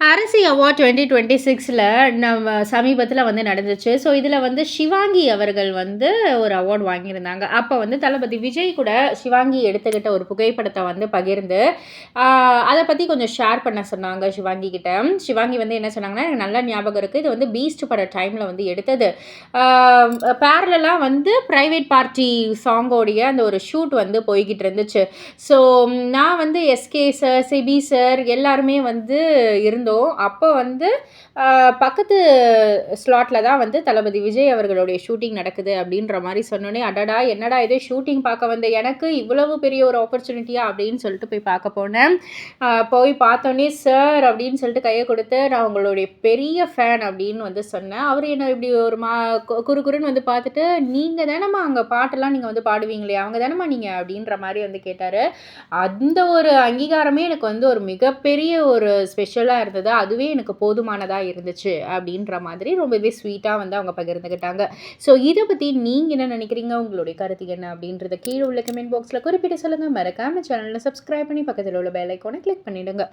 அரசி award 2026ல நம்ம சமீபத்தில வந்து நடந்துச்சு. ஸோ, இதில வந்து ஷிவாங்கி அவர்கள் வந்து ஒரு அவார்ட் வாங்கியிருந்தாங்க. அப்ப வந்து தளபதி விஜய் கூட ஷிவாங்கி எடுத்துக்கிட்ட ஒரு புகைப்படத்த வந்து பகிர்ந்து, ஆ அத பத்தி கொஞ்சம் ஷேர் பண்ண சொன்னாங்க ஷிவாங்கி கிட்ட. ஷிவாங்கி வந்து என்ன சொன்னாங்கன்னா, எனக்கு நல்லா ஞாபகம் இருக்கு. இது வந்து பீஸ்ட் பட டைம்ல வந்து எடுத்தது. ஆ பேரலலா வந்து பிரைவேட் பார்ட்டி சாங்கோடைய அந்த ஒரு ஷூட் வந்து போய்க்கிட்டு இருந்துச்சு. ஸோ, நான் வந்து எஸ்கே சார், சிபி சார் எல்லாருமே வந்து இருந்தோம். அப்போ வந்து பக்கத்து ஸ்லாட்ல தான் வந்து தளபதி விஜய் அவர்களுடைய ஷூட்டிங் நடக்குது அப்படின்ற மாரி சொன்னோனே, அடடா! என்னடா இது ஷூட்டிங் பார்க்க வந்த எனக்கு இவ்வளவு பெரிய ஒரு ஆப்பர்ச்சுனிட்டியா அப்படின்னு சொல்லிட்டு போய் பார்க்க போனேன். போய் பார்த்தோனே, சார் அப்படின்னு சொல்லிட்டு கைய குடுத்து, நான் உங்களுடைய பெரிய ஃபேன் அப்படின்னு வந்து சொன்னேன். அவரு என்ன இப்படி ஒரு குறுகுறுன்னு வந்து பார்த்துட்டு, நீங்க தானம்மா அங்க பாட்டெல்லாம் நீங்க வந்து பாடுவீங்களே, அவங்க தானம்மா நீங்க அப்படின்ற மாரி வந்து கேட்டாரு. அந்த ஒரு அங்கீகாரமே எனக்கு வந்து ஒரு மிகப்பெரிய ஒரு ஸ்பெஷலா இருந்தது. அதுவே எனக்கு போதுமானதா இருந்துச்சு அப்படின்ற மாதிரி ரொம்பவே ஸ்வீட்டா வந்து அவங்க பகிர்ந்துக்கிட்டாங்க. ஸோ இத பத்தி நீங்க என்ன நினைக்கிறீங்க? உங்களுடைய கருத்து என்ன? அப்படின்றத கீழ உள்ள கமெண்ட் பாக்ஸ்ல குறிப்பிட்டு சொல்லுங்க. மறக்காம சேனல சப்ஸ்கிரைப் பண்ணி பக்கத்துல உள்ள பெல் ஐகான கிளிக் பண்ணிடுங்க.